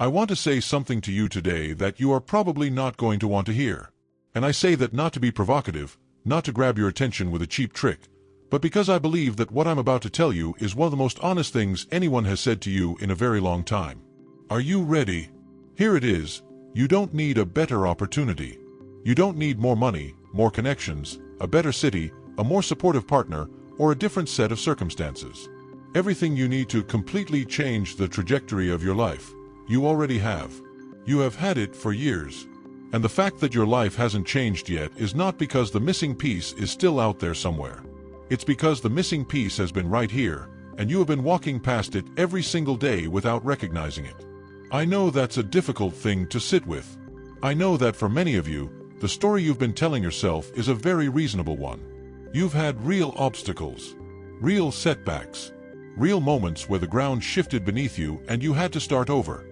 I want to say something to you today that you are probably not going to want to hear. And I say that not to be provocative, not to grab your attention with a cheap trick, but because I believe that what I'm about to tell you is one of the most honest things anyone has said to you in a very long time. Are you ready? Here it is. You don't need a better opportunity. You don't need more money, more connections, a better city, a more supportive partner, or a different set of circumstances. Everything you need to completely change the trajectory of your life, you already have. You have had it for years. And the fact that your life hasn't changed yet is not because the missing piece is still out there somewhere. It's because the missing piece has been right here, and you have been walking past it every single day without recognizing it. I know that's a difficult thing to sit with. I know that for many of you, the story you've been telling yourself is a very reasonable one. You've had real obstacles, real setbacks, real moments where the ground shifted beneath you and you had to start over.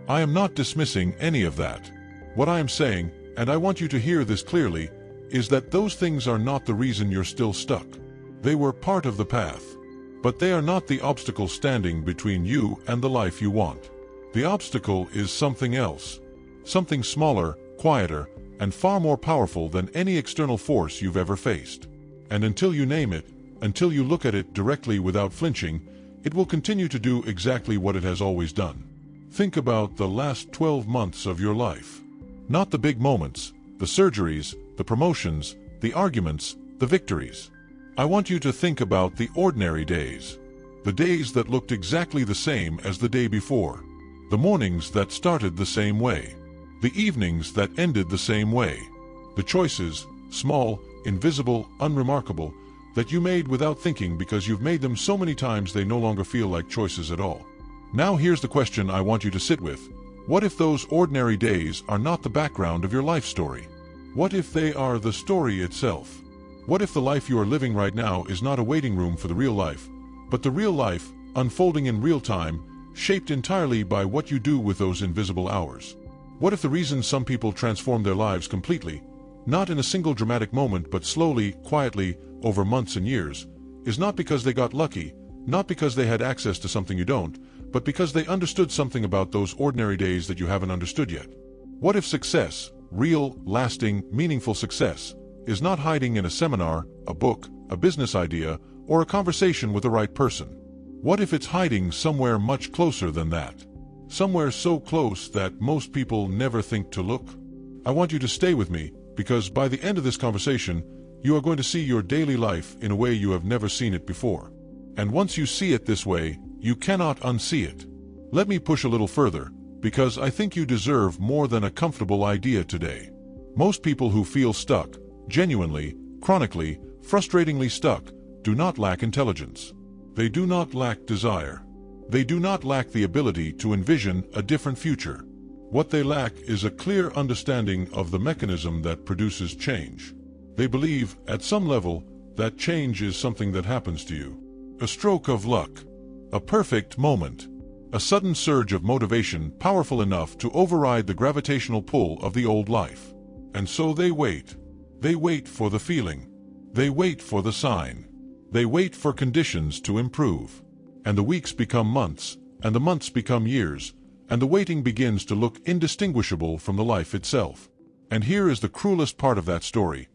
I am not dismissing any of that. What I am saying, and I want you to hear this clearly, is that those things are not the reason you're still stuck. They were part of the path. But they are not the obstacle standing between you and the life you want. The obstacle is something else. Something smaller, quieter, and far more powerful than any external force you've ever faced. And until you name it, until you look at it directly without flinching, it will continue to do exactly what it has always done. Think about the last 12 months of your life. Not the big moments, the surgeries, the promotions, the arguments, the victories. I want you to think about the ordinary days. The days that looked exactly the same as the day before. The mornings that started the same way. The evenings that ended the same way. The choices, small, invisible, unremarkable, that you made without thinking because you've made them so many times they no longer feel like choices at all. Now here's the question I want you to sit with. What if those ordinary days are not the background of your life story? What if they are the story itself? What if the life you are living right now is not a waiting room for the real life, but the real life, unfolding in real time, shaped entirely by what you do with those invisible hours? What if the reason some people transform their lives completely, not in a single dramatic moment but slowly, quietly, over months and years, is not because they got lucky, not because they had access to something you don't, but because they understood something about those ordinary days that you haven't understood yet? What if success, real, lasting, meaningful success, is not hiding in a seminar, a book, a business idea, or a conversation with the right person? What if it's hiding somewhere much closer than that? Somewhere so close that most people never think to look? I want you to stay with me, because by the end of this conversation, you are going to see your daily life in a way you have never seen it before. And once you see it this way, you cannot unsee it. Let me push a little further, because I think you deserve more than a comfortable idea today. Most people who feel stuck, genuinely, chronically, frustratingly stuck, do not lack intelligence. They do not lack desire. They do not lack the ability to envision a different future. What they lack is a clear understanding of the mechanism that produces change. They believe, at some level, that change is something that happens to you. A stroke of luck. A perfect moment. A sudden surge of motivation powerful enough to override the gravitational pull of the old life. And so they wait. They wait for the feeling. They wait for the sign. They wait for conditions to improve. And the weeks become months, and the months become years, and the waiting begins to look indistinguishable from the life itself. And here is the cruelest part of that story.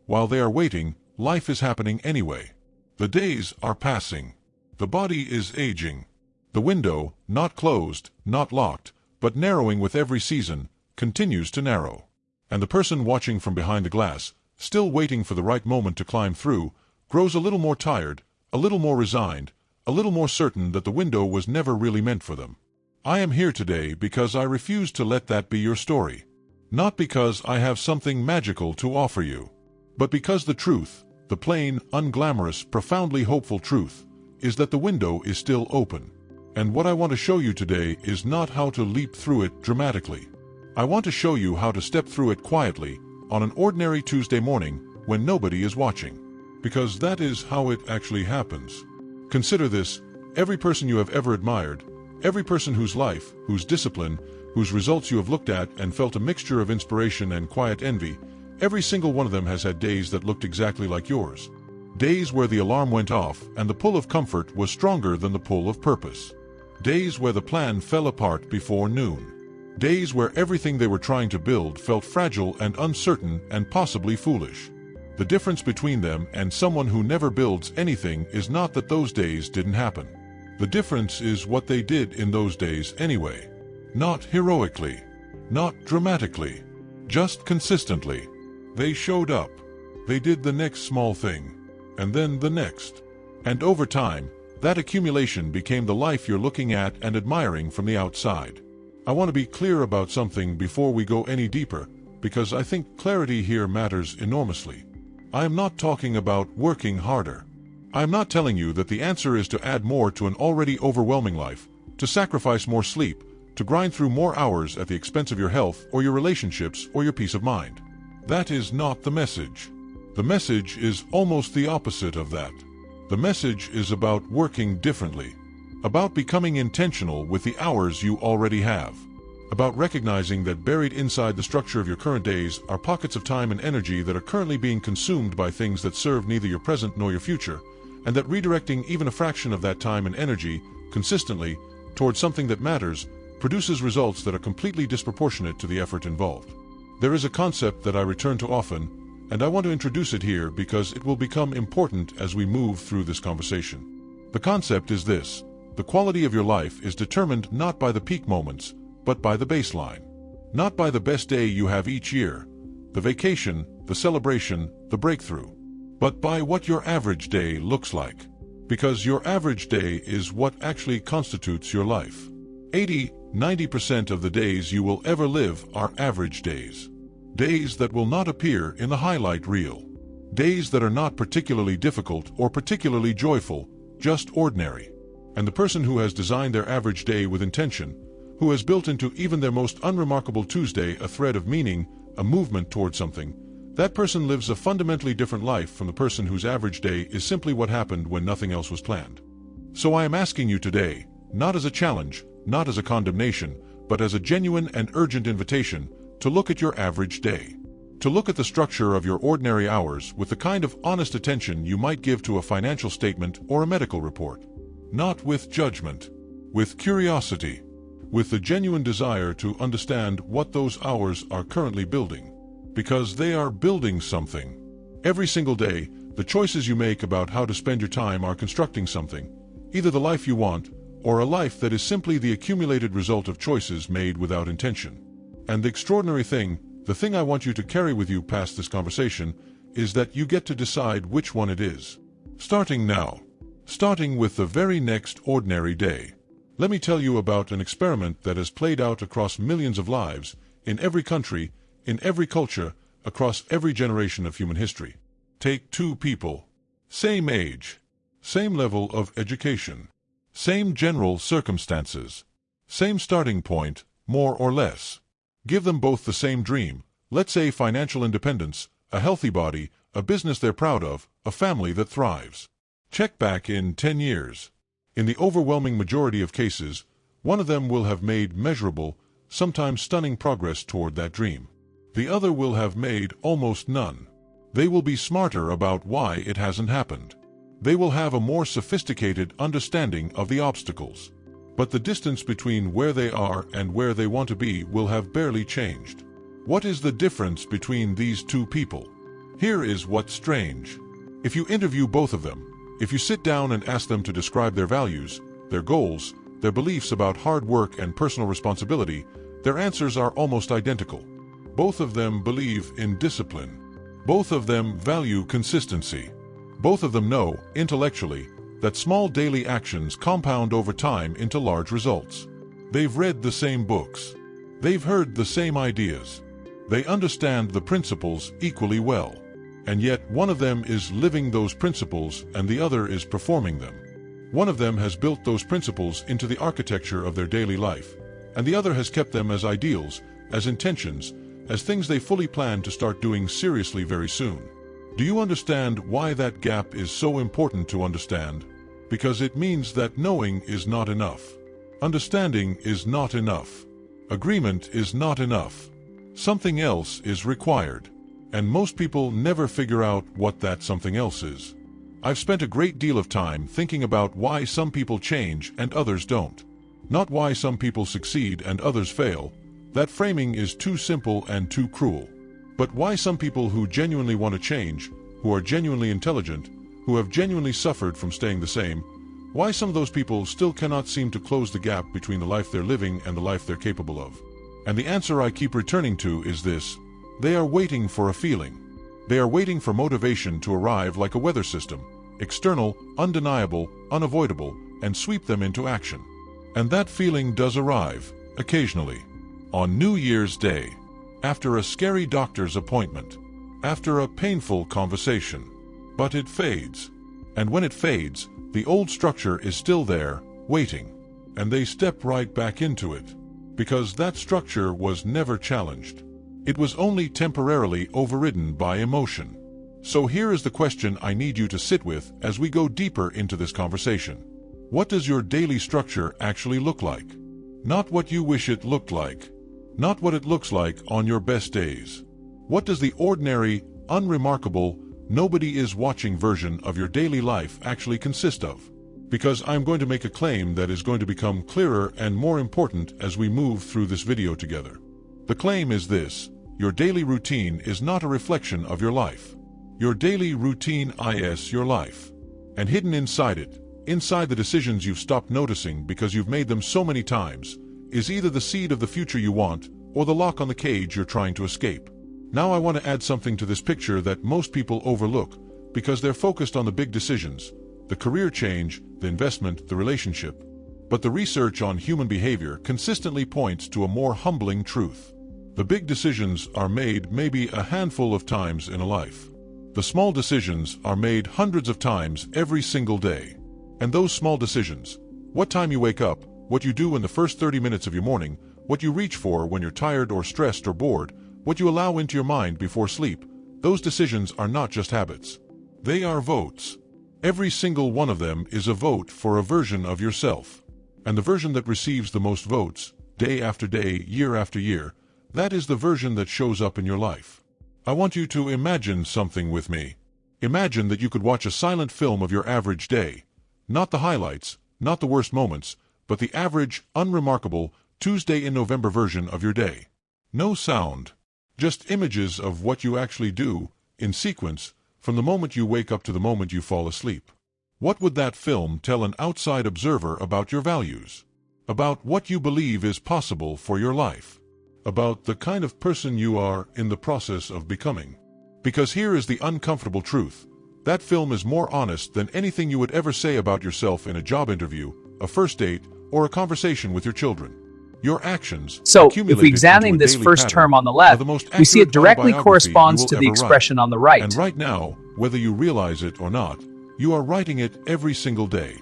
While they are waiting, life is happening anyway. The days are passing. The body is aging. The window, not closed, not locked, but narrowing with every season, continues to narrow. And the person watching from behind the glass, still waiting for the right moment to climb through, grows a little more tired, a little more resigned, a little more certain that the window was never really meant for them. I am here today because I refuse to let that be your story. Not because I have something magical to offer you, but because the truth, the plain, unglamorous, profoundly hopeful truth, is that the window is still open. And what I want to show you today is not how to leap through it dramatically. I want to show you how to step through it quietly, on an ordinary Tuesday morning, when nobody is watching. Because that is how it actually happens. Consider this: every person you have ever admired, every person whose life, whose discipline, whose results you have looked at and felt a mixture of inspiration and quiet envy, every single one of them has had days that looked exactly like yours. Days where the alarm went off and the pull of comfort was stronger than the pull of purpose. Days where the plan fell apart before noon. Days where everything they were trying to build felt fragile and uncertain and possibly foolish. The difference between them and someone who never builds anything is not that those days didn't happen. The difference is what they did in those days anyway. Not heroically, not dramatically, just consistently. They showed up. They did the next small thing, and then the next. And over time, that accumulation became the life you're looking at and admiring from the outside. I want to be clear about something before we go any deeper, because I think clarity here matters enormously. I am not talking about working harder. I am not telling you that the answer is to add more to an already overwhelming life, to sacrifice more sleep, to grind through more hours at the expense of your health or your relationships or your peace of mind. That is not the message. The message is almost the opposite of that. The message is about working differently, about becoming intentional with the hours you already have, about recognizing that buried inside the structure of your current days are pockets of time and energy that are currently being consumed by things that serve neither your present nor your future, and that redirecting even a fraction of that time and energy, consistently, towards something that matters, produces results that are completely disproportionate to the effort involved. There is a concept that I return to often, and I want to introduce it here because it will become important as we move through this conversation. The concept is this: the quality of your life is determined not by the peak moments, but by the baseline. Not by the best day you have each year, the vacation, the celebration, the breakthrough, but by what your average day looks like. Because your average day is what actually constitutes your life. 80–90% of the days you will ever live are average days. Days that will not appear in the highlight reel. Days that are not particularly difficult or particularly joyful, just ordinary. And the person who has designed their average day with intention, who has built into even their most unremarkable Tuesday a thread of meaning, a movement toward something, that person lives a fundamentally different life from the person whose average day is simply what happened when nothing else was planned. So I am asking you today, not as a challenge, not as a condemnation, but as a genuine and urgent invitation, to look at your average day. To look at the structure of your ordinary hours with the kind of honest attention you might give to a financial statement or a medical report. Not with judgment, with curiosity, with the genuine desire to understand what those hours are currently building. Because they are building something. Every single day, the choices you make about how to spend your time are constructing something, either the life you want, or a life that is simply the accumulated result of choices made without intention. And the extraordinary thing, the thing I want you to carry with you past this conversation, is that you get to decide which one it is. Starting now. Starting with the very next ordinary day. Let me tell you about an experiment that has played out across millions of lives, in every country, in every culture, across every generation of human history. Take two people. Same age. Same level of education. Same general circumstances. Same starting point, more or less. Give them both the same dream, let's say financial independence, a healthy body, a business they're proud of, a family that thrives. Check back in 10 years. In the overwhelming majority of cases, one of them will have made measurable, sometimes stunning progress toward that dream. The other will have made almost none. They will be smarter about why it hasn't happened. They will have a more sophisticated understanding of the obstacles. But the distance between where they are and where they want to be will have barely changed. What is the difference between these two people? Here is what's strange. If you interview both of them, if you sit down and ask them to describe their values, their goals, their beliefs about hard work and personal responsibility, their answers are almost identical. Both of them believe in discipline. Both of them value consistency. Both of them know, intellectually, that small daily actions compound over time into large results. They've read the same books. They've heard the same ideas. They understand the principles equally well. And yet one of them is living those principles and the other is performing them. One of them has built those principles into the architecture of their daily life, and the other has kept them as ideals, as intentions, as things they fully plan to start doing seriously very soon. Do you understand why that gap is so important to understand? Because it means that knowing is not enough. Understanding is not enough. Agreement is not enough. Something else is required. And most people never figure out what that something else is. I've spent a great deal of time thinking about why some people change and others don't. Not why some people succeed and others fail, That framing is too simple and too cruel. But why some people who genuinely want to change, who are genuinely intelligent, who have genuinely suffered from staying the same, why some of those people still cannot seem to close the gap between the life they're living and the life they're capable of? And the answer I keep returning to is this: they are waiting for a feeling. They are waiting for motivation to arrive like a weather system, external, undeniable, unavoidable, and sweep them into action. And that feeling does arrive, occasionally. On New Year's Day, after a scary doctor's appointment, after a painful conversation. But it fades. And when it fades, the old structure is still there, waiting. And they step right back into it. Because that structure was never challenged. It was only temporarily overridden by emotion. So here is the question I need you to sit with as we go deeper into this conversation. What does your daily structure actually look like? Not what you wish it looked like. Not what it looks like on your best days. What does the ordinary, unremarkable, nobody is watching version of your daily life actually consist of? Because I'm going to make a claim that is going to become clearer and more important as we move through this video together. The claim is this: your daily routine is not a reflection of your life. Your daily routine is your life. And hidden inside it, inside the decisions you've stopped noticing because you've made them so many times, is either the seed of the future you want or the lock on the cage you're trying to escape. Now I want to add something to this picture that most people overlook because they're focused on the big decisions, the career change, the investment, the relationship. But the research on human behavior consistently points to a more humbling truth. The big decisions are made maybe a handful of times in a life. The small decisions are made hundreds of times every single day. And those small decisions, what time you wake up, what you do in the first 30 minutes of your morning, what you reach for when you're tired or stressed or bored, what you allow into your mind before sleep, those decisions are not just habits. They are votes. Every single one of them is a vote for a version of yourself. And the version that receives the most votes, day after day, year after year, that is the version that shows up in your life. I want you to imagine something with me. Imagine that you could watch a silent film of your average day. Not the highlights, not the worst moments, but the average, unremarkable, Tuesday in November version of your day. No sound. Just images of what you actually do, in sequence, from the moment you wake up to the moment you fall asleep. What would that film tell an outside observer about your values? About what you believe is possible for your life? About the kind of person you are in the process of becoming? Because here is the uncomfortable truth. That film is more honest than anything you would ever say about yourself in a job interview, a first date, or a conversation with your children. Your actions. So, if we examine this first term on the left, we see it directly corresponds to the expression on the right. And right now, whether you realize it or not, you are writing it every single day.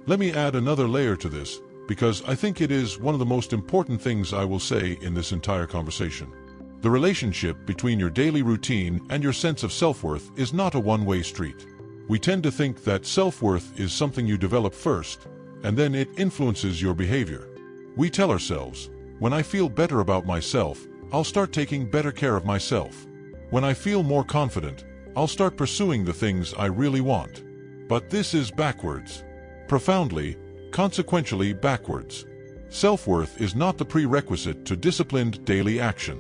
Let me add another layer to this, because I think it is one of the most important things I will say in this entire conversation. The relationship between your daily routine and your sense of self-worth is not a one-way street. We tend to think that self-worth is something you develop first, and then it influences your behavior. We tell ourselves, when I feel better about myself, I'll start taking better care of myself. When I feel more confident, I'll start pursuing the things I really want. But this is backwards. Profoundly, consequentially backwards. Self-worth is not the prerequisite to disciplined daily action.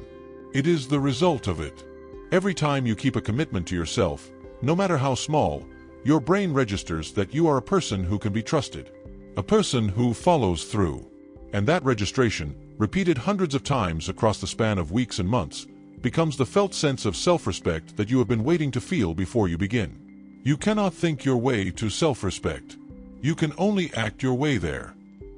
It is the result of it. Every time you keep a commitment to yourself, no matter how small, your brain registers that you are a person who can be trusted. A person who follows through. And that registration, repeated hundreds of times across the span of weeks and months, becomes the felt sense of self-respect that you have been waiting to feel before you begin. You cannot think your way to self-respect. You can only act your way there.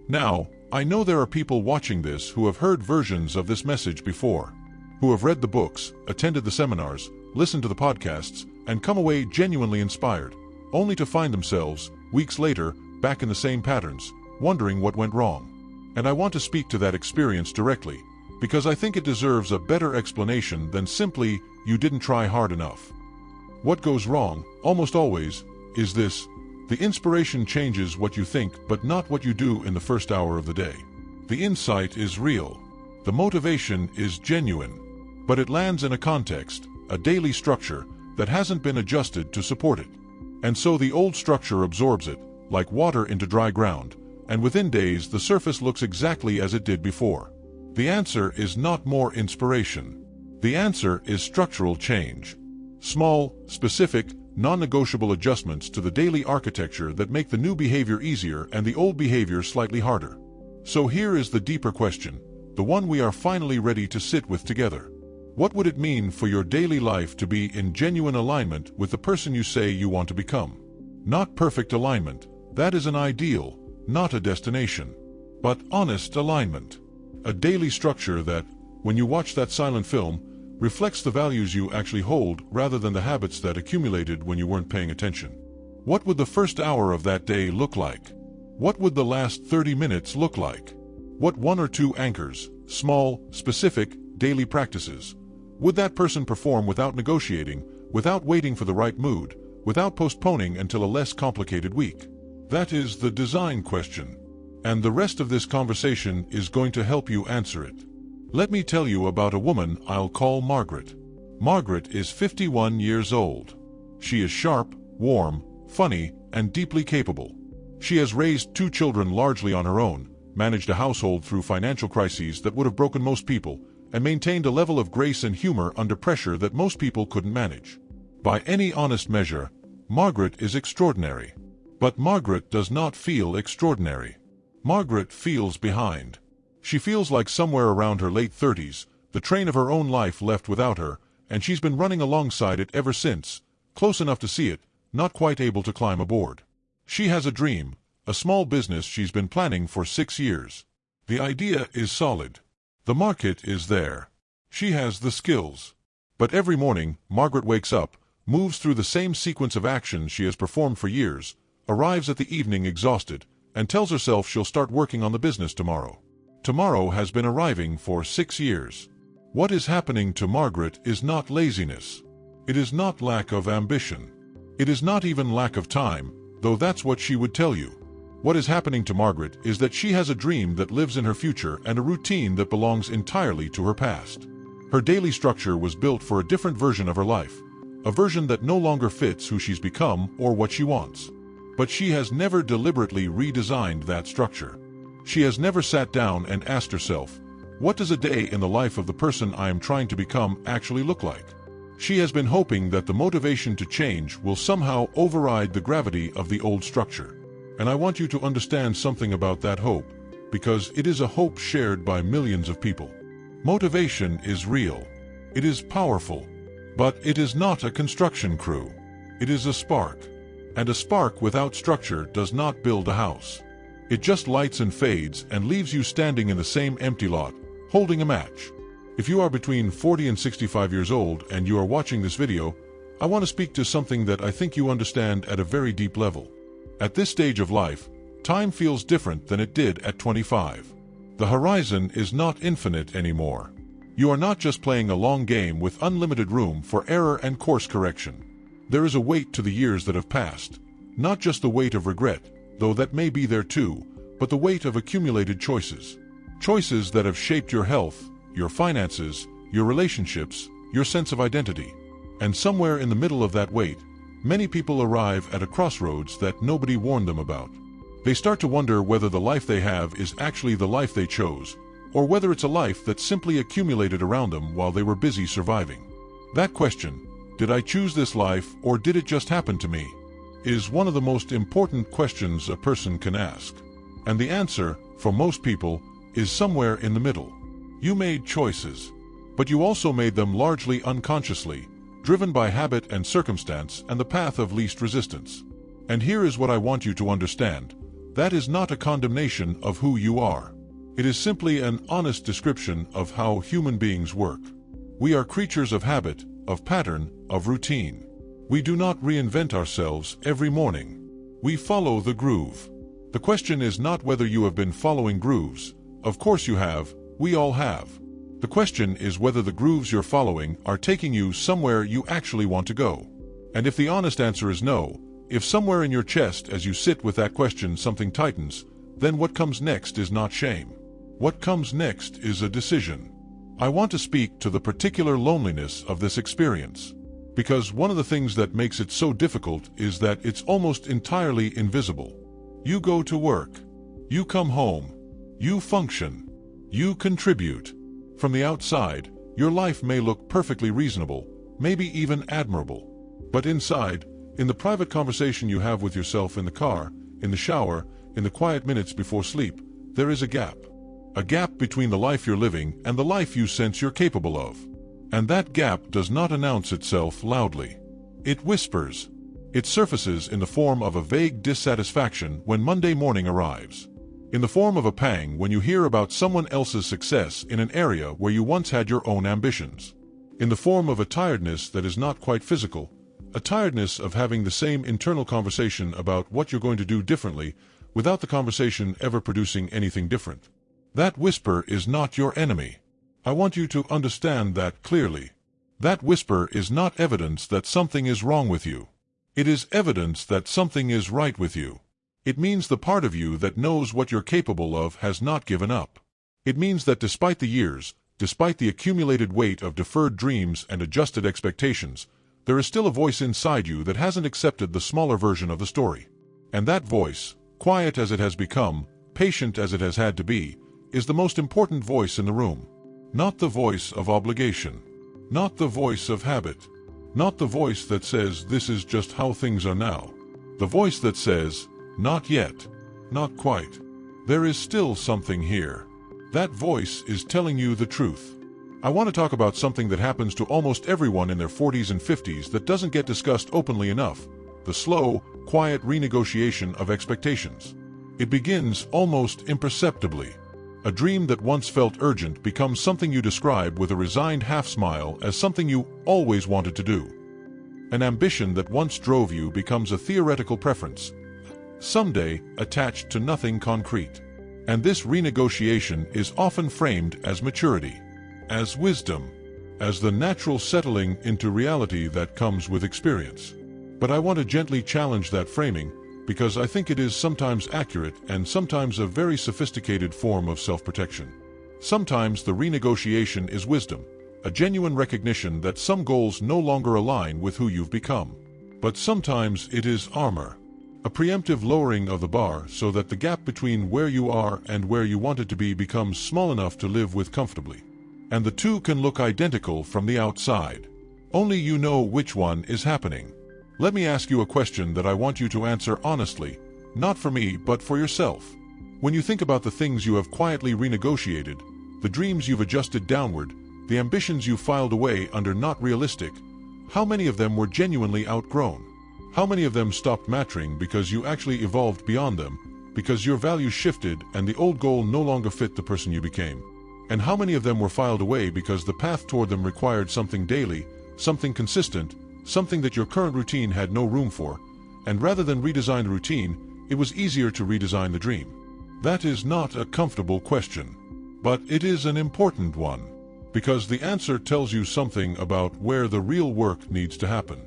Now, I know there are people watching this who have heard versions of this message before, who have read the books, attended the seminars, listened to the podcasts, and come away genuinely inspired, only to find themselves, weeks later, back in the same patterns, wondering what went wrong. And I want to speak to that experience directly, because I think it deserves a better explanation than simply, you didn't try hard enough. What goes wrong, almost always, is this: the inspiration changes what you think but not what you do in the first hour of the day. The insight is real. The motivation is genuine. But it lands in a context, a daily structure, that hasn't been adjusted to support it. And so the old structure absorbs it, like water into dry ground, and within days the surface looks exactly as it did before. The answer is not more inspiration. The answer is structural change. Small, specific, non-negotiable adjustments to the daily architecture that make the new behavior easier and the old behavior slightly harder. So here is the deeper question, the one we are finally ready to sit with together. What would it mean for your daily life to be in genuine alignment with the person you say you want to become? Not perfect alignment, that is an ideal, not a destination. But honest alignment. A daily structure that, when you watch that silent film, reflects the values you actually hold rather than the habits that accumulated when you weren't paying attention. What would the first hour of that day look like? What would the last 30 minutes look like? What one or two anchors, small, specific, daily practices, would that person perform without negotiating, without waiting for the right mood, without postponing until a less complicated week? That is the design question. And the rest of this conversation is going to help you answer it. Let me tell you about a woman I'll call Margaret. Margaret is 51 years old. She is sharp, warm, funny, and deeply capable. She has raised 2 children largely on her own, managed a household through financial crises that would have broken most people, and maintained a level of grace and humor under pressure that most people couldn't manage. By any honest measure, Margaret is extraordinary. But Margaret does not feel extraordinary. Margaret feels behind. She feels like somewhere around her late 30s, the train of her own life left without her, and she's been running alongside it ever since, close enough to see it, not quite able to climb aboard. She has a dream, a small business she's been planning for 6 years. The idea is solid. The market is there. She has the skills. But every morning, Margaret wakes up, moves through the same sequence of actions she has performed for years, arrives at the evening exhausted, and tells herself she'll start working on the business tomorrow. Tomorrow has been arriving for 6 years. What is happening to Margaret is not laziness. It is not lack of ambition. It is not even lack of time, though that's what she would tell you. What is happening to Margaret is that she has a dream that lives in her future and a routine that belongs entirely to her past. Her daily structure was built for a different version of her life, a version that no longer fits who she's become or what she wants. But she has never deliberately redesigned that structure. She has never sat down and asked herself, what does a day in the life of the person I am trying to become actually look like? She has been hoping that the motivation to change will somehow override the gravity of the old structure. And I want you to understand something about that hope, because it is a hope shared by millions of people. Motivation is real. It is powerful. But it is not a construction crew. It is a spark. And a spark without structure does not build a house. It just lights and fades and leaves you standing in the same empty lot, holding a match. If you are between 40 and 65 years old and you are watching this video, I want to speak to something that I think you understand at a very deep level. At this stage of life, time feels different than it did at 25. The horizon is not infinite anymore. You are not just playing a long game with unlimited room for error and course correction. There is a weight to the years that have passed, not just the weight of regret, though that may be there too, but the weight of accumulated choices. Choices that have shaped your health, your finances, your relationships, your sense of identity. And somewhere in the middle of that weight, many people arrive at a crossroads that nobody warned them about. They start to wonder whether the life they have is actually the life they chose, or whether it's a life that simply accumulated around them while they were busy surviving. That question, did I choose this life or did it just happen to me, is one of the most important questions a person can ask. And the answer, for most people, is somewhere in the middle. You made choices, but you also made them largely unconsciously, driven by habit and circumstance and the path of least resistance. And here is what I want you to understand. That is not a condemnation of who you are. It is simply an honest description of how human beings work. We are creatures of habit, of pattern, of routine. We do not reinvent ourselves every morning. We follow the groove. The question is not whether you have been following grooves. Of course you have, we all have. The question is whether the grooves you're following are taking you somewhere you actually want to go. And if the honest answer is no, if somewhere in your chest as you sit with that question something tightens, then what comes next is not shame. What comes next is a decision. I want to speak to the particular loneliness of this experience. Because one of the things that makes it so difficult is that it's almost entirely invisible. You go to work. You come home. You function. You contribute. From the outside, your life may look perfectly reasonable, maybe even admirable. But inside, in the private conversation you have with yourself in the car, in the shower, in the quiet minutes before sleep, there is a gap. A gap between the life you're living and the life you sense you're capable of. And that gap does not announce itself loudly. It whispers. It surfaces in the form of a vague dissatisfaction when Monday morning arrives. In the form of a pang when you hear about someone else's success in an area where you once had your own ambitions. In the form of a tiredness that is not quite physical, a tiredness of having the same internal conversation about what you're going to do differently without the conversation ever producing anything different. That whisper is not your enemy. I want you to understand that clearly. That whisper is not evidence that something is wrong with you. It is evidence that something is right with you. It means the part of you that knows what you're capable of has not given up. It means that despite the years, despite the accumulated weight of deferred dreams and adjusted expectations, there is still a voice inside you that hasn't accepted the smaller version of the story. And that voice, quiet as it has become, patient as it has had to be, is the most important voice in the room. Not the voice of obligation. Not the voice of habit. Not the voice that says this is just how things are now. The voice that says, not yet. Not quite. There is still something here. That voice is telling you the truth. I want to talk about something that happens to almost everyone in their 40s and 50s that doesn't get discussed openly enough. The slow, quiet renegotiation of expectations. It begins almost imperceptibly. A dream that once felt urgent becomes something you describe with a resigned half-smile as something you always wanted to do. An ambition that once drove you becomes a theoretical preference, someday attached to nothing concrete. And this renegotiation is often framed as maturity, as wisdom, as the natural settling into reality that comes with experience. But I want to gently challenge that framing, because I think it is sometimes accurate and sometimes a very sophisticated form of self-protection. Sometimes the renegotiation is wisdom, a genuine recognition that some goals no longer align with who you've become. But sometimes it is armor, a preemptive lowering of the bar so that the gap between where you are and where you want it to be becomes small enough to live with comfortably. And the two can look identical from the outside. Only you know which one is happening. Let me ask you a question that I want you to answer honestly, not for me but for yourself. When you think about the things you have quietly renegotiated, the dreams you've adjusted downward, the ambitions you filed away under not realistic, how many of them were genuinely outgrown? How many of them stopped mattering because you actually evolved beyond them, because your values shifted and the old goal no longer fit the person you became? And how many of them were filed away because the path toward them required something daily, something consistent, something that your current routine had no room for, and rather than redesign the routine, it was easier to redesign the dream? That is not a comfortable question, but it is an important one, because the answer tells you something about where the real work needs to happen.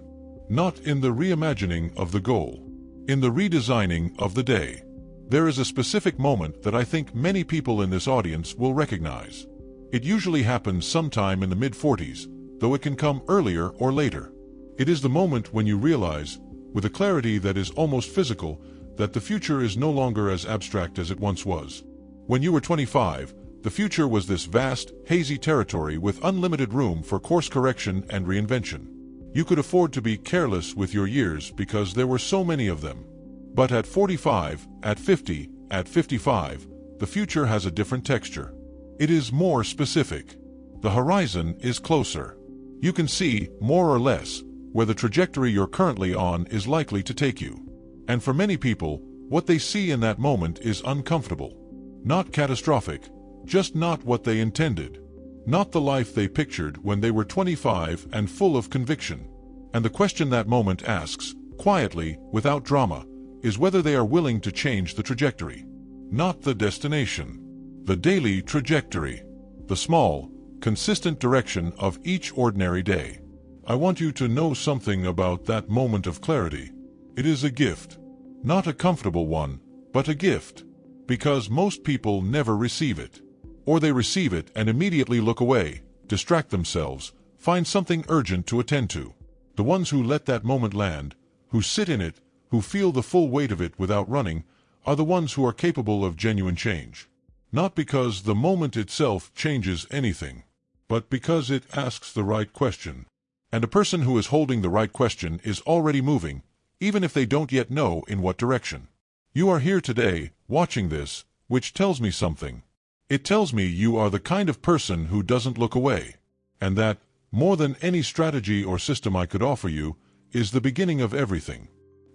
Not in the reimagining of the goal, in the redesigning of the day. There is a specific moment that I think many people in this audience will recognize. It usually happens sometime in the mid-40s, though it can come earlier or later. It is the moment when you realize, with a clarity that is almost physical, that the future is no longer as abstract as it once was. When you were 25, the future was this vast, hazy territory with unlimited room for course correction and reinvention. You could afford to be careless with your years because there were so many of them. But at 45, at 50, at 55, the future has a different texture. It is more specific. The horizon is closer. You can see, more or less, where the trajectory you're currently on is likely to take you. And for many people, what they see in that moment is uncomfortable. Not catastrophic, just not what they intended. Not the life they pictured when they were 25 and full of conviction. And the question that moment asks, quietly, without drama, is whether they are willing to change the trajectory. Not the destination. The daily trajectory. The small, consistent direction of each ordinary day. I want you to know something about that moment of clarity. It is a gift. Not a comfortable one, but a gift. Because most people never receive it. Or they receive it and immediately look away, distract themselves, find something urgent to attend to. The ones who let that moment land, who sit in it, who feel the full weight of it without running, are the ones who are capable of genuine change. Not because the moment itself changes anything, but because it asks the right question. And a person who is holding the right question is already moving, even if they don't yet know in what direction. You are here today, watching this, which tells me something. It tells me you are the kind of person who doesn't look away, and that, more than any strategy or system I could offer you, is the beginning of everything.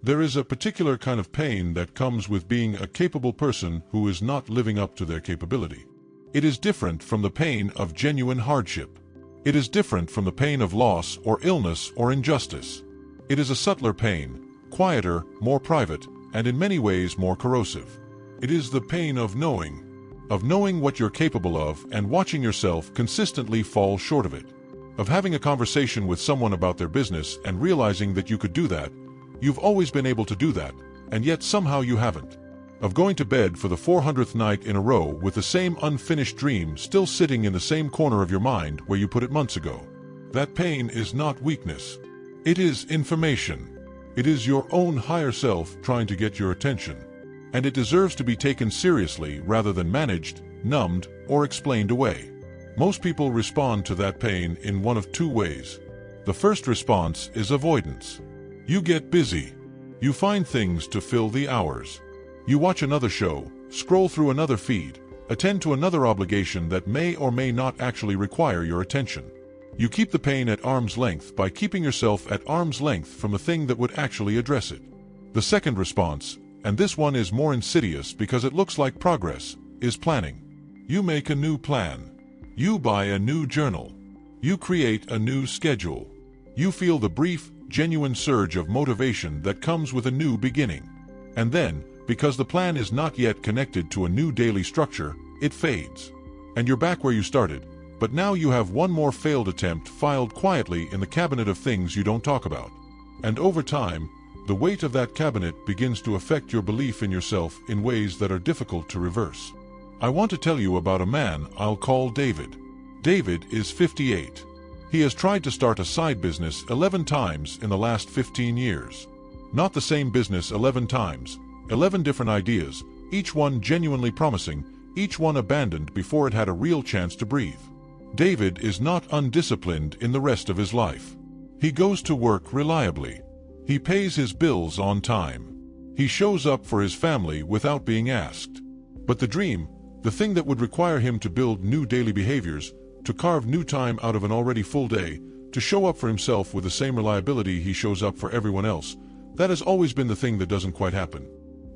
There is a particular kind of pain that comes with being a capable person who is not living up to their capability. It is different from the pain of genuine hardship. It is different from the pain of loss or illness or injustice. It is a subtler pain, quieter, more private, and in many ways more corrosive. It is the pain of knowing what you're capable of and watching yourself consistently fall short of it. Of having a conversation with someone about their business and realizing that you could do that. You've always been able to do that, and yet somehow you haven't. Of going to bed for the 400th night in a row with the same unfinished dream still sitting in the same corner of your mind where you put it months ago. That pain is not weakness. It is information. It is your own higher self trying to get your attention. And it deserves to be taken seriously rather than managed, numbed, or explained away. Most people respond to that pain in one of two ways. The first response is avoidance. You get busy. You find things to fill the hours. You watch another show, scroll through another feed, attend to another obligation that may or may not actually require your attention. You keep the pain at arm's length by keeping yourself at arm's length from the thing that would actually address it. The second response, and this one is more insidious because it looks like progress, is planning. You make a new plan. You buy a new journal. You create a new schedule. You feel the brief, genuine surge of motivation that comes with a new beginning. And then, because the plan is not yet connected to a new daily structure, it fades. And you're back where you started, but now you have one more failed attempt filed quietly in the cabinet of things you don't talk about. And over time, the weight of that cabinet begins to affect your belief in yourself in ways that are difficult to reverse. I want to tell you about a man I'll call David. David is 58. He has tried to start a side business 11 times in the last 15 years. Not the same business 11 times, 11 different ideas, each one genuinely promising, each one abandoned before it had a real chance to breathe. David is not undisciplined in the rest of his life. He goes to work reliably. He pays his bills on time. He shows up for his family without being asked. But the dream, the thing that would require him to build new daily behaviors, to carve new time out of an already full day, to show up for himself with the same reliability he shows up for everyone else, that has always been the thing that doesn't quite happen.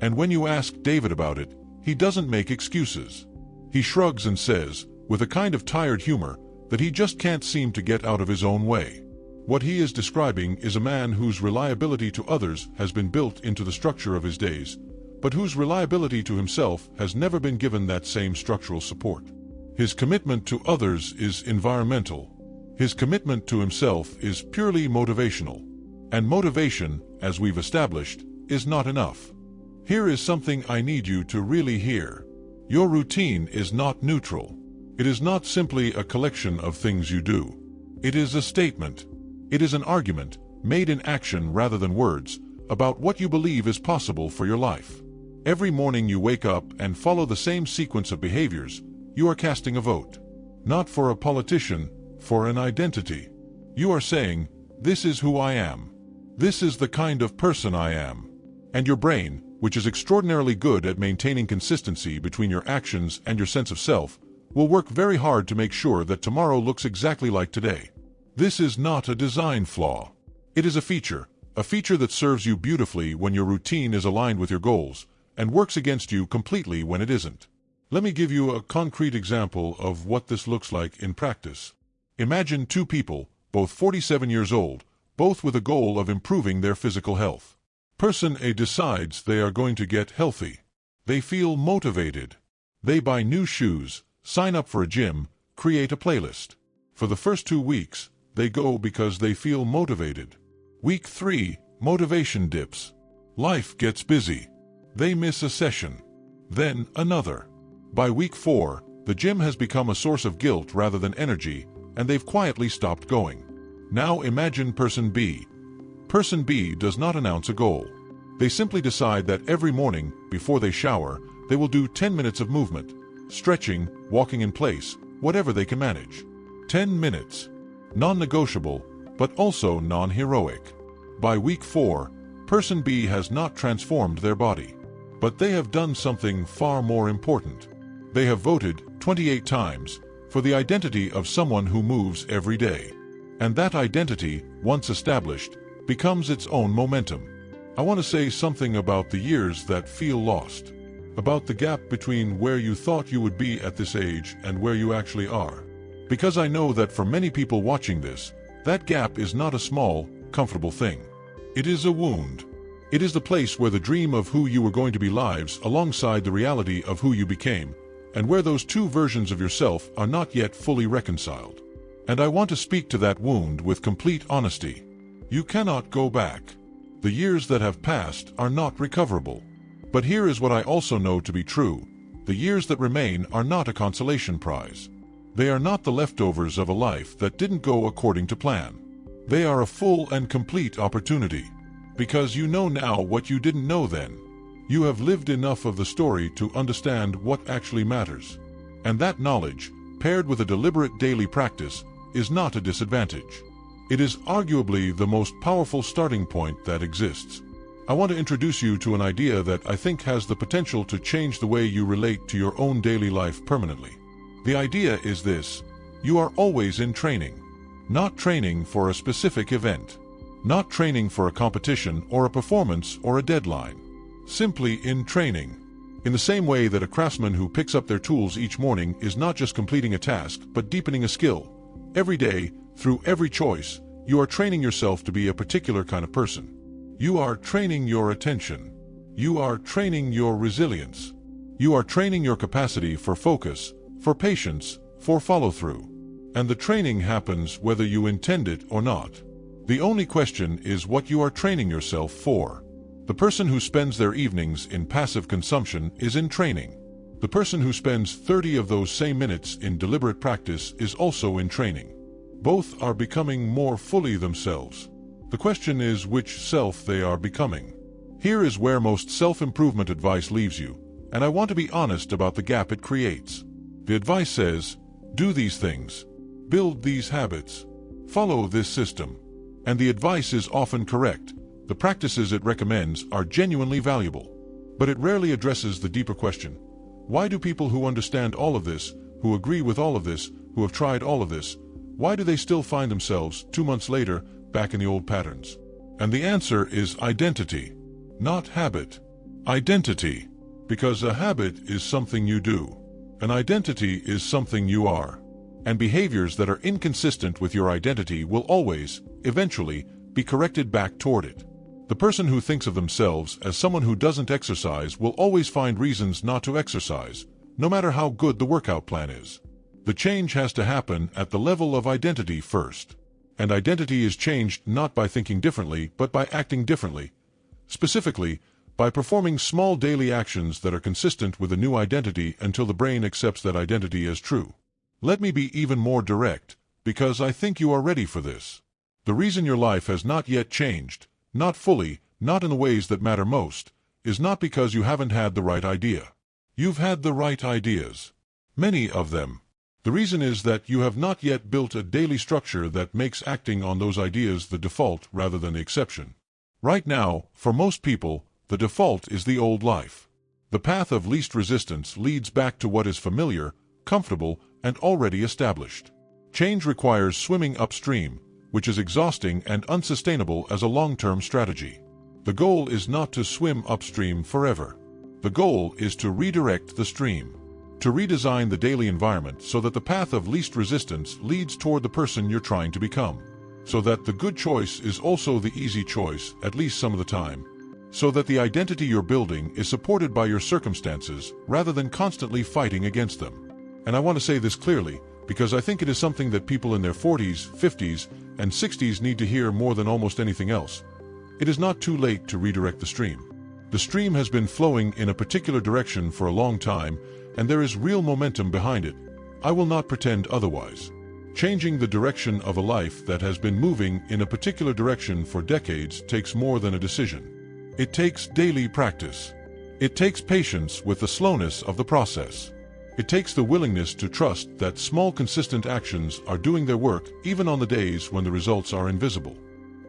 And when you ask David about it, he doesn't make excuses. He shrugs and says, with a kind of tired humor, that he just can't seem to get out of his own way. What he is describing is a man whose reliability to others has been built into the structure of his days, but whose reliability to himself has never been given that same structural support. His commitment to others is environmental. His commitment to himself is purely motivational. And motivation, as we've established, is not enough. Here is something I need you to really hear. Your routine is not neutral. It is not simply a collection of things you do. It is a statement. It is an argument, made in action rather than words, about what you believe is possible for your life. Every morning you wake up and follow the same sequence of behaviors, you are casting a vote. Not for a politician, for an identity. You are saying, this is who I am. This is the kind of person I am. And your brain, which is extraordinarily good at maintaining consistency between your actions and your sense of self, will work very hard to make sure that tomorrow looks exactly like today. This is not a design flaw. It is a feature that serves you beautifully when your routine is aligned with your goals, and works against you completely when it isn't. Let me give you a concrete example of what this looks like in practice. Imagine two people, both 47 years old, both with a goal of improving their physical health. Person A decides they are going to get healthy. They feel motivated. They buy new shoes, sign up for a gym, create a playlist. For the first 2 weeks, they go because they feel motivated. Week 3, motivation dips. Life gets busy. They miss a session. Then another. By week 4, the gym has become a source of guilt rather than energy, and they've quietly stopped going. Now imagine person B. Person B does not announce a goal. They simply decide that every morning, before they shower, they will do 10 minutes of movement, stretching, walking in place, whatever they can manage. 10 minutes. Non-negotiable, but also non-heroic. By week 4, person B has not transformed their body. But they have done something far more important. They have voted 28 times for the identity of someone who moves every day. And that identity, once established, becomes its own momentum. I want to say something about the years that feel lost. About the gap between where you thought you would be at this age and where you actually are. Because I know that for many people watching this, that gap is not a small, comfortable thing. It is a wound. It is the place where the dream of who you were going to be lives alongside the reality of who you became, and where those two versions of yourself are not yet fully reconciled. And I want to speak to that wound with complete honesty. You cannot go back. The years that have passed are not recoverable. But here is what I also know to be true. The years that remain are not a consolation prize. They are not the leftovers of a life that didn't go according to plan. They are a full and complete opportunity. Because you know now what you didn't know then. You have lived enough of the story to understand what actually matters. And that knowledge, paired with a deliberate daily practice, is not a disadvantage. It is arguably the most powerful starting point that exists. I want to introduce you to an idea that I think has the potential to change the way you relate to your own daily life permanently. The idea is this: you are always in training. Not training for a specific event. Not training for a competition or a performance or a deadline. Simply in training. In the same way that a craftsman who picks up their tools each morning is not just completing a task but deepening a skill. Every day, through every choice, you are training yourself to be a particular kind of person. You are training your attention. You are training your resilience. You are training your capacity for focus, for patience, for follow-through. And the training happens whether you intend it or not. The only question is what you are training yourself for. The person who spends their evenings in passive consumption is in training. The person who spends 30 of those same minutes in deliberate practice is also in training. Both are becoming more fully themselves. The question is which self they are becoming. Here is where most self-improvement advice leaves you, and I want to be honest about the gap it creates. The advice says, do these things, build these habits, follow this system. And the advice is often correct. The practices it recommends are genuinely valuable. But it rarely addresses the deeper question. Why do people who understand all of this, who agree with all of this, who have tried all of this, why do they still find themselves, 2 months later, back in the old patterns? And the answer is identity, not habit. Identity. Because a habit is something you do. An identity is something you are. And behaviors that are inconsistent with your identity will always, eventually, be corrected back toward it. The person who thinks of themselves as someone who doesn't exercise will always find reasons not to exercise, no matter how good the workout plan is. The change has to happen at the level of identity first. And identity is changed not by thinking differently, but by acting differently. Specifically, by performing small daily actions that are consistent with a new identity until the brain accepts that identity as true. Let me be even more direct, because I think you are ready for this. The reason your life has not yet changed, not fully, not in the ways that matter most, is not because you haven't had the right idea. You've had the right ideas. Many of them. The reason is that you have not yet built a daily structure that makes acting on those ideas the default rather than the exception. Right now, for most people, the default is the old life. The path of least resistance leads back to what is familiar, comfortable, and already established. Change requires swimming upstream, which is exhausting and unsustainable as a long-term strategy. The goal is not to swim upstream forever. The goal is to redirect the stream. To redesign the daily environment so that the path of least resistance leads toward the person you're trying to become. So that the good choice is also the easy choice, at least some of the time. So that the identity you're building is supported by your circumstances rather than constantly fighting against them. And I want to say this clearly, because I think it is something that people in their 40s, 50s, and 60s need to hear more than almost anything else. It is not too late to redirect the stream. The stream has been flowing in a particular direction for a long time, and there is real momentum behind it. I will not pretend otherwise. Changing the direction of a life that has been moving in a particular direction for decades takes more than a decision. It takes daily practice. It takes patience with the slowness of the process. It takes the willingness to trust that small consistent actions are doing their work even on the days when the results are invisible.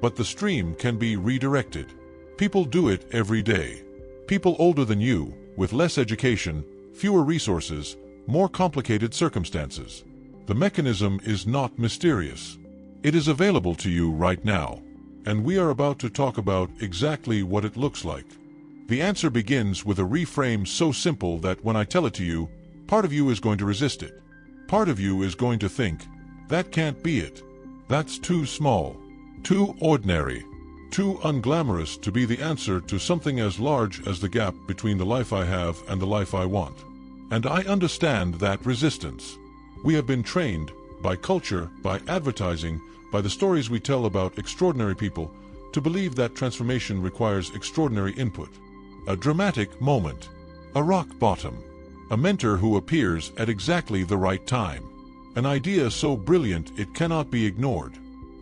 But the stream can be redirected. People do it every day. People older than you, with less education, fewer resources, more complicated circumstances. The mechanism is not mysterious. It is available to you right now. And we are about to talk about exactly what it looks like. The answer begins with a reframe so simple that when I tell it to you, part of you is going to resist it. Part of you is going to think, that can't be it. That's too small, too ordinary, too unglamorous to be the answer to something as large as the gap between the life I have and the life I want. And I understand that resistance. We have been trained, by culture, by advertising, by the stories we tell about extraordinary people, to believe that transformation requires extraordinary input. A dramatic moment, a rock bottom, a mentor who appears at exactly the right time, an idea so brilliant it cannot be ignored.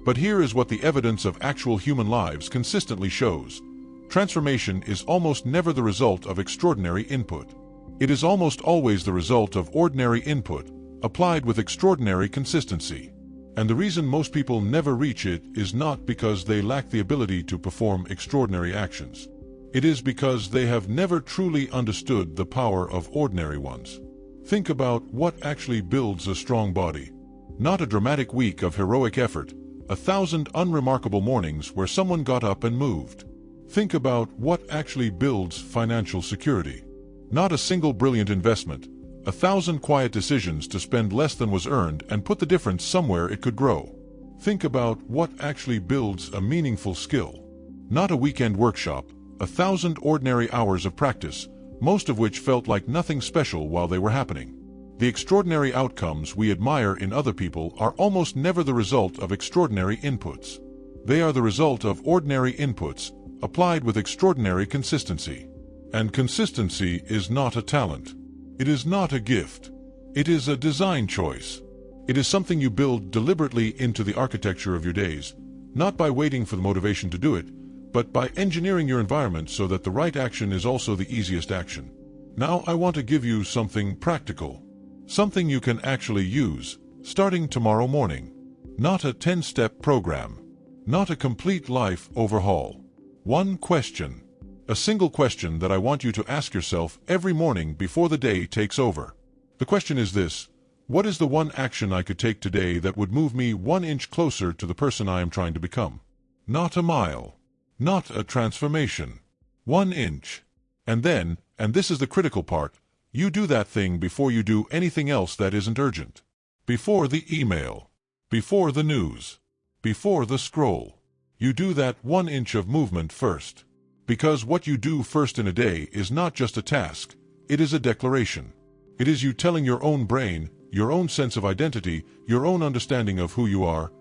But here is what the evidence of actual human lives consistently shows. Transformation is almost never the result of extraordinary input. It is almost always the result of ordinary input, applied with extraordinary consistency. And the reason most people never reach it is not because they lack the ability to perform extraordinary actions. It is because they have never truly understood the power of ordinary ones. Think about what actually builds a strong body. Not a dramatic week of heroic effort, 1,000 unremarkable mornings where someone got up and moved. Think about what actually builds financial security. Not a single brilliant investment, 1,000 quiet decisions to spend less than was earned and put the difference somewhere it could grow. Think about what actually builds a meaningful skill. Not a weekend workshop, 1,000 ordinary hours of practice, most of which felt like nothing special while they were happening. The extraordinary outcomes we admire in other people are almost never the result of extraordinary inputs. They are the result of ordinary inputs, applied with extraordinary consistency. And consistency is not a talent. It is not a gift. It is a design choice. It is something you build deliberately into the architecture of your days, not by waiting for the motivation to do it, but by engineering your environment so that the right action is also the easiest action. Now I want to give you something practical. Something you can actually use, starting tomorrow morning. Not a 10-step program. Not a complete life overhaul. One question. A single question that I want you to ask yourself every morning before the day takes over. The question is this: what is the one action I could take today that would move me 1 inch closer to the person I am trying to become? Not a mile. Not a transformation. 1 inch. And then, and this is the critical part, you do that thing before you do anything else that isn't urgent. Before the email. Before the news. Before the scroll. You do that 1 inch of movement first. Because what you do first in a day is not just a task, it is a declaration. It is you telling your own brain, your own sense of identity, your own understanding of who you are,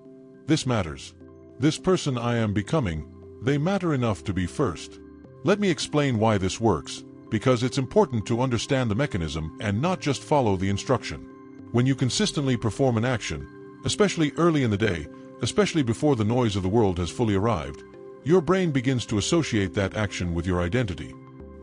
this matters. This person I am becoming, they matter enough to be first. Let me explain why this works, because it's important to understand the mechanism and not just follow the instruction. When you consistently perform an action, especially early in the day, especially before the noise of the world has fully arrived, your brain begins to associate that action with your identity.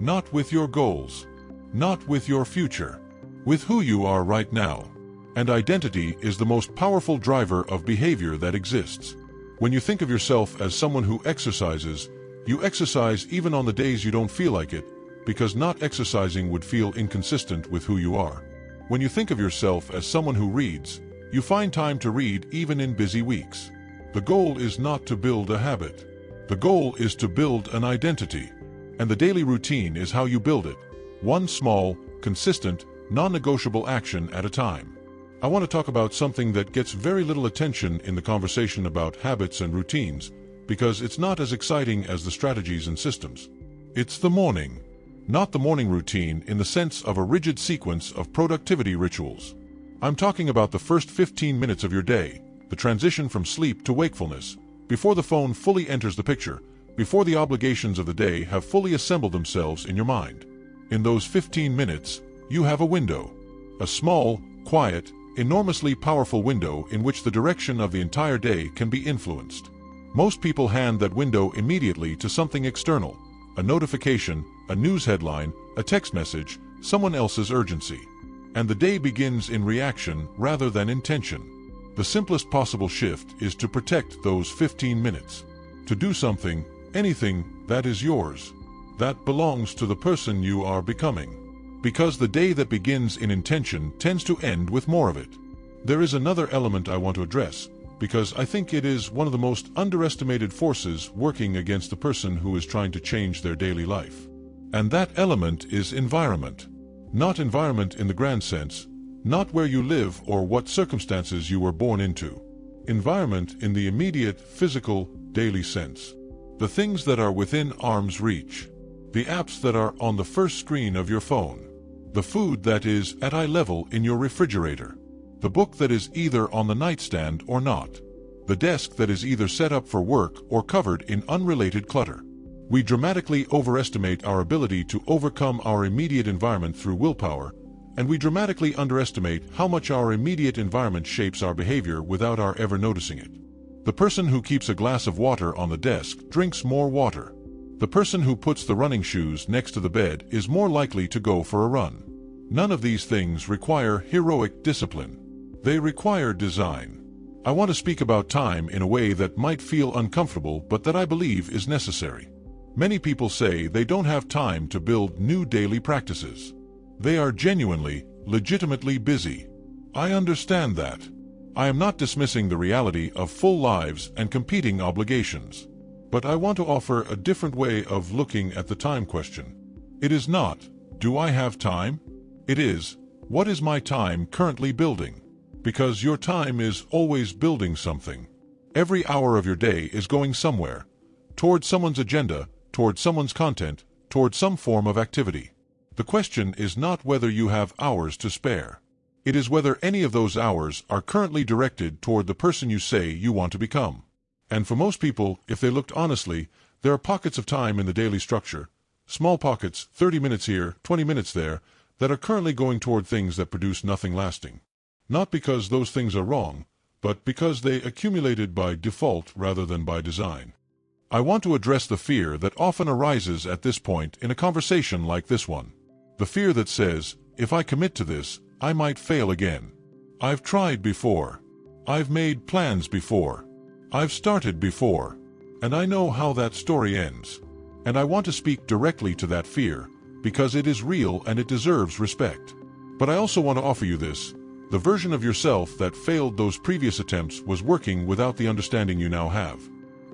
Not with your goals. Not with your future. With who you are right now. And identity is the most powerful driver of behavior that exists. When you think of yourself as someone who exercises, you exercise even on the days you don't feel like it, because not exercising would feel inconsistent with who you are. When you think of yourself as someone who reads, you find time to read even in busy weeks. The goal is not to build a habit. The goal is to build an identity. And the daily routine is how you build it. One small, consistent, non-negotiable action at a time. I want to talk about something that gets very little attention in the conversation about habits and routines, because it's not as exciting as the strategies and systems. It's the morning. Not the morning routine in the sense of a rigid sequence of productivity rituals. I'm talking about the first 15 minutes of your day, the transition from sleep to wakefulness, before the phone fully enters the picture, before the obligations of the day have fully assembled themselves in your mind. In those 15 minutes, you have a window. A small, quiet, enormously powerful window in which the direction of the entire day can be influenced. Most people hand that window immediately to something external, a notification, a news headline, a text message, someone else's urgency. and the day begins in reaction rather than intention. The simplest possible shift is to protect those 15 minutes. To do something, anything, that is yours. That belongs to the person you are becoming. Because the day that begins in intention tends to end with more of it. There is another element I want to address, because I think it is one of the most underestimated forces working against the person who is trying to change their daily life. And that element is environment. Not environment in the grand sense, not where you live or what circumstances you were born into. Environment in the immediate, physical, daily sense. The things that are within arm's reach. The apps that are on the first screen of your phone. The food that is at eye level in your refrigerator. The book that is either on the nightstand or not. The desk that is either set up for work or covered in unrelated clutter. We dramatically overestimate our ability to overcome our immediate environment through willpower, and we dramatically underestimate how much our immediate environment shapes our behavior without our ever noticing it. The person who keeps a glass of water on the desk drinks more water. The person who puts the running shoes next to the bed is more likely to go for a run. None of these things require heroic discipline. They require design. I want to speak about time in a way that might feel uncomfortable but that I believe is necessary. Many people say they don't have time to build new daily practices. They are genuinely, legitimately busy. I understand that. I am not dismissing the reality of full lives and competing obligations. But I want to offer a different way of looking at the time question. It is not, do I have time? It is, what is my time currently building? Because your time is always building something. Every hour of your day is going somewhere, toward someone's agenda, toward someone's content, toward some form of activity. The question is not whether you have hours to spare. It is whether any of those hours are currently directed toward the person you say you want to become. And for most people, if they looked honestly, there are pockets of time in the daily structure, small pockets, 30 minutes here, 20 minutes there, that are currently going toward things that produce nothing lasting. Not because those things are wrong, but because they accumulated by default rather than by design. I want to address the fear that often arises at this point in a conversation like this one. The fear that says, if I commit to this, I might fail again. I've tried before. I've made plans before. I've started before. And I know how that story ends. And I want to speak directly to that fear, because it is real and it deserves respect. But I also want to offer you this. The version of yourself that failed those previous attempts was working without the understanding you now have.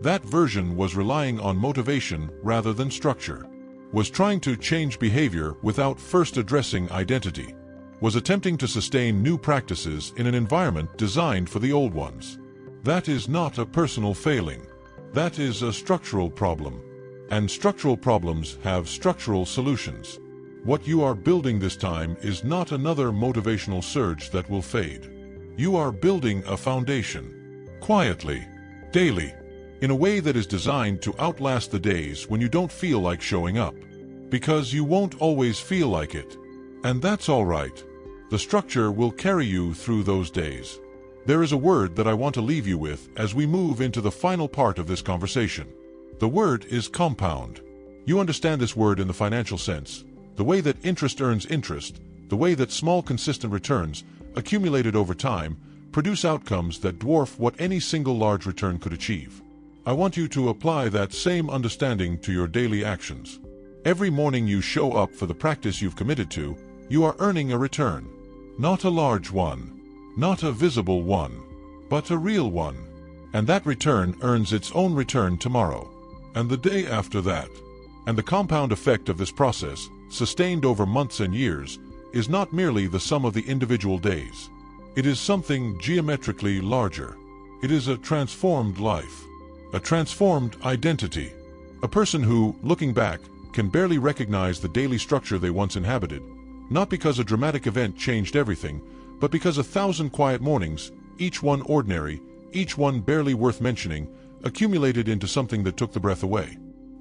That version was relying on motivation rather than structure. Was trying to change behavior without first addressing identity. Was attempting to sustain new practices in an environment designed for the old ones. That is not a personal failing. That is a structural problem. And structural problems have structural solutions. What you are building this time is not another motivational surge that will fade. You are building a foundation. Quietly. Daily. In a way that is designed to outlast the days when you don't feel like showing up. Because you won't always feel like it. And that's all right. The structure will carry you through those days. There is a word that I want to leave you with as we move into the final part of this conversation. The word is compound. You understand this word in the financial sense. The way that interest earns interest, the way that small consistent returns, accumulated over time, produce outcomes that dwarf what any single large return could achieve. I want you to apply that same understanding to your daily actions. Every morning you show up for the practice you've committed to, you are earning a return. Not a large one. Not a visible one. But a real one. And that return earns its own return tomorrow. And the day after that. And the compound effect of this process, sustained over months and years, is not merely the sum of the individual days. It is something geometrically larger. It is a transformed life. A transformed identity. A person who, looking back, can barely recognize the daily structure they once inhabited, not because a dramatic event changed everything, but because 1,000 quiet mornings, each one ordinary, each one barely worth mentioning, accumulated into something that took the breath away.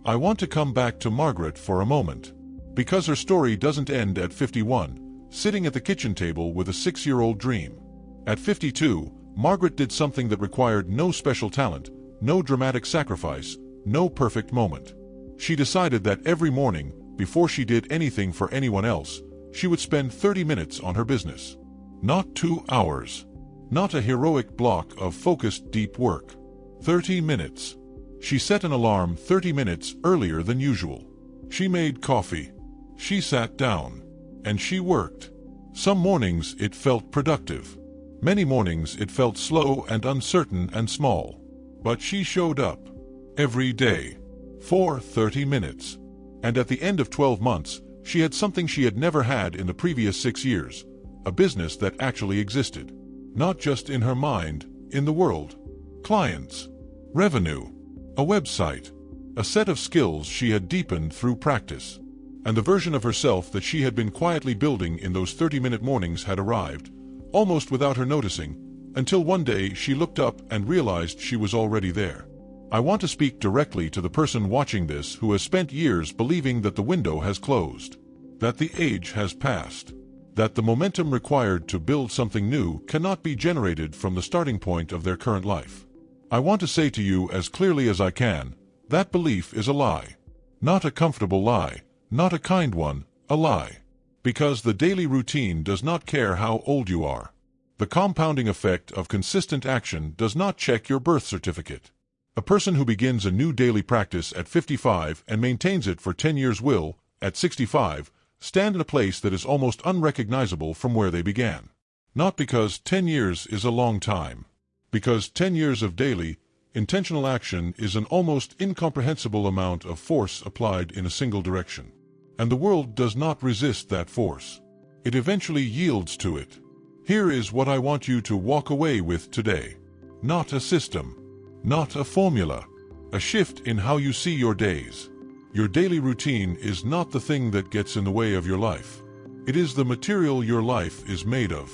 I want to come back to Margaret for a moment. Because her story doesn't end at 51, sitting at the kitchen table with a 6-year-old dream. At 52, Margaret did something that required no special talent, no dramatic sacrifice, no perfect moment. She decided that every morning, before she did anything for anyone else, she would spend 30 minutes on her business. Not 2 hours. Not a heroic block of focused deep work. 30 minutes. She set an alarm 30 minutes earlier than usual. She made coffee. She sat down. And she worked. Some mornings it felt productive. Many mornings it felt slow and uncertain and small. But she showed up. Every day. For 30 minutes. And at the end of 12 months, she had something she had never had in the previous 6 years. A business that actually existed. Not just in her mind, in the world. Clients. Revenue. A website. A set of skills she had deepened through practice. And the version of herself that she had been quietly building in those 30-minute mornings had arrived, almost without her noticing, until one day she looked up and realized she was already there. I want to speak directly to the person watching this who has spent years believing that the window has closed, that the age has passed, that the momentum required to build something new cannot be generated from the starting point of their current life. I want to say to you as clearly as I can, that belief is a lie. Not a comfortable lie, not a kind one, a lie. Because the daily routine does not care how old you are. The compounding effect of consistent action does not check your birth certificate. A person who begins a new daily practice at 55 and maintains it for 10 years will, at 65, stand in a place that is almost unrecognizable from where they began. Not because 10 years is a long time. Because 10 years of daily, intentional action is an almost incomprehensible amount of force applied in a single direction. And the world does not resist that force. It eventually yields to it. Here is what I want you to walk away with today. Not a system. Not a formula. A shift in how you see your days. Your daily routine is not the thing that gets in the way of your life. It is the material your life is made of.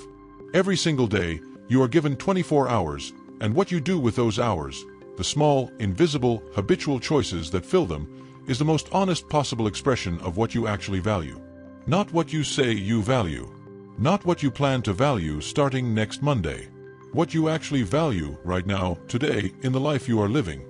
Every single day, you are given 24 hours, and what you do with those hours, the small, invisible, habitual choices that fill them, is the most honest possible expression of what you actually value. Not what you say you value. Not what you plan to value starting next Monday. What you actually value right now, today, in the life you are living.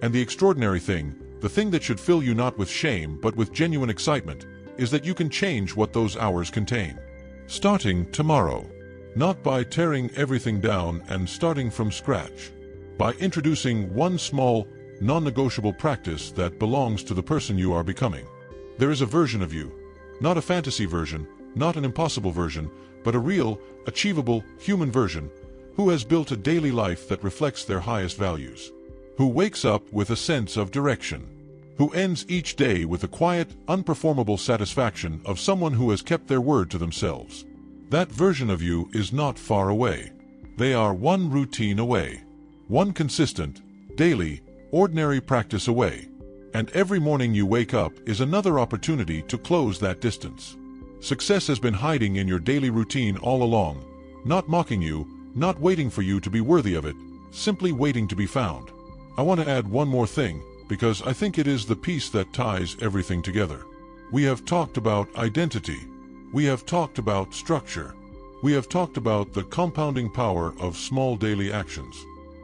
And the extraordinary thing, the thing that should fill you not with shame but with genuine excitement, is that you can change what those hours contain. Starting tomorrow. Not by tearing everything down and starting from scratch. By introducing one small, non-negotiable practice that belongs to the person you are becoming. There is a version of you. Not a fantasy version, not an impossible version, but a real, achievable, human version, who has built a daily life that reflects their highest values. Who wakes up with a sense of direction. Who ends each day with the quiet, unperformable satisfaction of someone who has kept their word to themselves. That version of you is not far away. They are one routine away. One consistent, daily, ordinary practice away. And every morning you wake up is another opportunity to close that distance. Success has been hiding in your daily routine all along, not mocking you, not waiting for you to be worthy of it, simply waiting to be found. I want to add one more thing, because I think it is the piece that ties everything together. We have talked about identity. We have talked about structure. We have talked about the compounding power of small daily actions.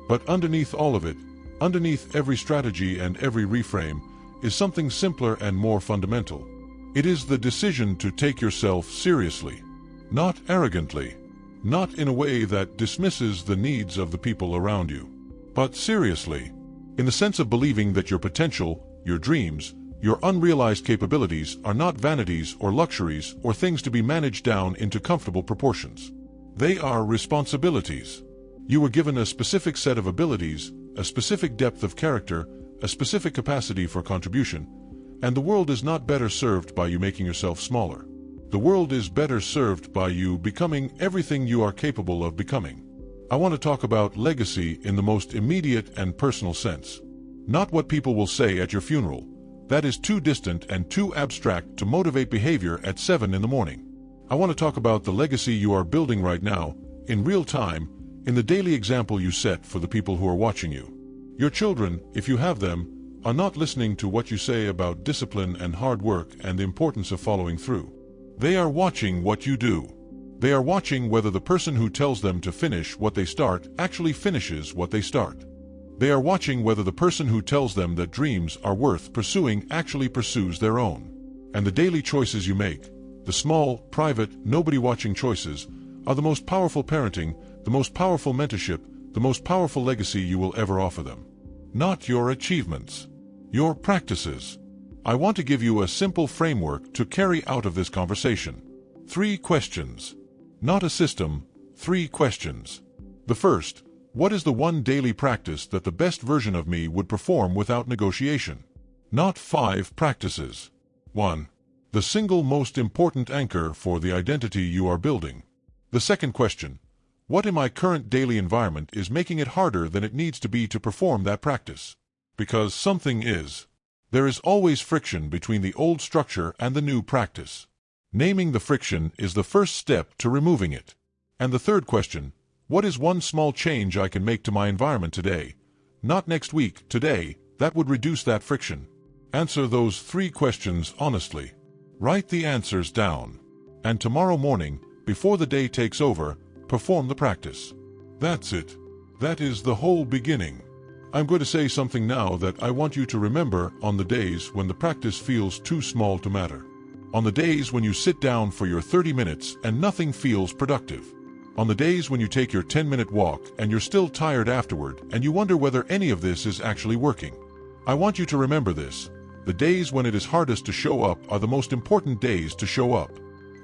But underneath all of it, underneath every strategy and every reframe, is something simpler and more fundamental. It is the decision to take yourself seriously. Not arrogantly. Not in a way that dismisses the needs of the people around you. But seriously. In the sense of believing that your potential, your dreams, your unrealized capabilities are not vanities or luxuries or things to be managed down into comfortable proportions. They are responsibilities. You were given a specific set of abilities, a specific depth of character, a specific capacity for contribution, and the world is not better served by you making yourself smaller. The world is better served by you becoming everything you are capable of becoming. I want to talk about legacy in the most immediate and personal sense. Not what people will say at your funeral. That is too distant and too abstract to motivate behavior at 7 in the morning. I want to talk about the legacy you are building right now, in real time, in the daily example you set for the people who are watching you. Your children, if you have them, are not listening to what you say about discipline and hard work and the importance of following through. They are watching what you do. They are watching whether the person who tells them to finish what they start actually finishes what they start. They are watching whether the person who tells them that dreams are worth pursuing actually pursues their own. And the daily choices you make, the small, private, nobody-watching choices, are the most powerful parenting, the most powerful mentorship, the most powerful legacy you will ever offer them. Not your achievements. Your practices. I want to give you a simple framework to carry out of this conversation. 3 questions. Not a system, 3 questions. The first, what is the one daily practice that the best version of me would perform without negotiation? Not 5 practices. 1. The single most important anchor for the identity you are building. The second question, what in my current daily environment is making it harder than it needs to be to perform that practice? Because something is. There is always friction between the old structure and the new practice. Naming the friction is the first step to removing it. And the third question, what is one small change I can make to my environment today? Not next week, today, that would reduce that friction. Answer those 3 questions honestly. Write the answers down. And tomorrow morning, before the day takes over, perform the practice. That's it. That is the whole beginning. I'm going to say something now that I want you to remember on the days when the practice feels too small to matter. On the days when you sit down for your 30 minutes and nothing feels productive. On the days when you take your 10-minute walk and you're still tired afterward and you wonder whether any of this is actually working. I want you to remember this. The days when it is hardest to show up are the most important days to show up.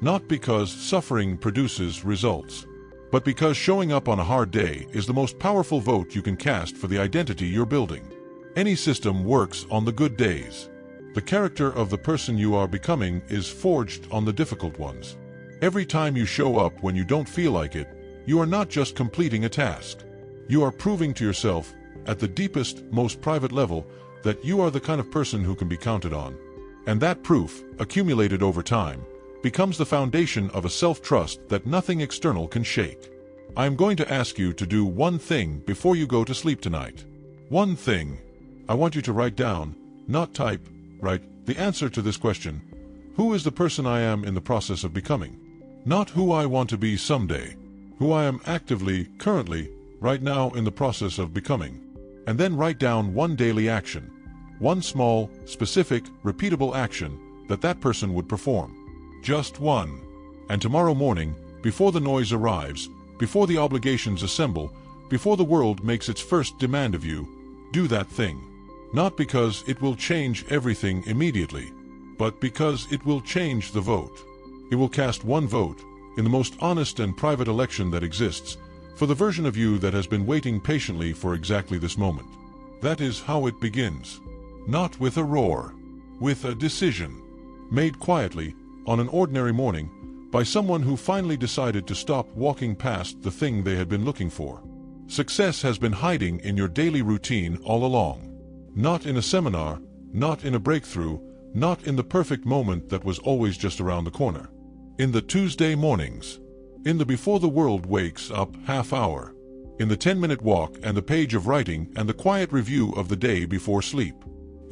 Not because suffering produces results, but because showing up on a hard day is the most powerful vote you can cast for the identity you're building. Any system works on the good days. The character of the person you are becoming is forged on the difficult ones. Every time you show up when you don't feel like it, you are not just completing a task. You are proving to yourself, at the deepest, most private level, that you are the kind of person who can be counted on. And that proof, accumulated over time, becomes the foundation of a self-trust that nothing external can shake. I am going to ask you to do one thing before you go to sleep tonight. One thing. I want you to write down, not type, write, the answer to this question. Who is the person I am in the process of becoming? Not who I want to be someday. Who I am actively, currently, right now in the process of becoming. And then write down one daily action. One small, specific, repeatable action that person would perform. Just one. And tomorrow morning, before the noise arrives, before the obligations assemble, before the world makes its first demand of you, do that thing. Not because it will change everything immediately, but because it will change the vote. It will cast one vote, in the most honest and private election that exists, for the version of you that has been waiting patiently for exactly this moment. That is how it begins. Not with a roar. With a decision. Made quietly, on an ordinary morning, by someone who finally decided to stop walking past the thing they had been looking for. Success has been hiding in your daily routine all along. Not in a seminar, not in a breakthrough, not in the perfect moment that was always just around the corner. In the Tuesday mornings. In the before the world wakes up half hour. In the 10-minute walk and the page of writing and the quiet review of the day before sleep.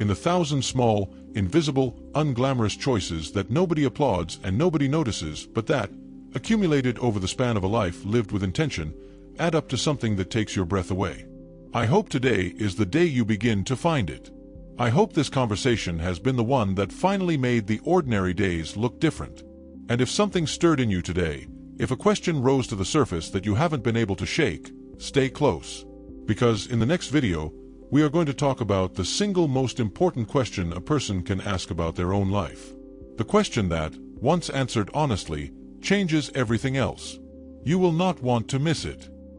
In the 1,000 small, invisible, unglamorous choices that nobody applauds and nobody notices, but that, accumulated over the span of a life lived with intention, add up to something that takes your breath away. I hope today is the day you begin to find it. I hope this conversation has been the one that finally made the ordinary days look different. And if something stirred in you today, if a question rose to the surface that you haven't been able to shake, stay close. Because in the next video, we are going to talk about the single most important question a person can ask about their own life. The question that, once answered honestly, changes everything else. You will not want to miss it.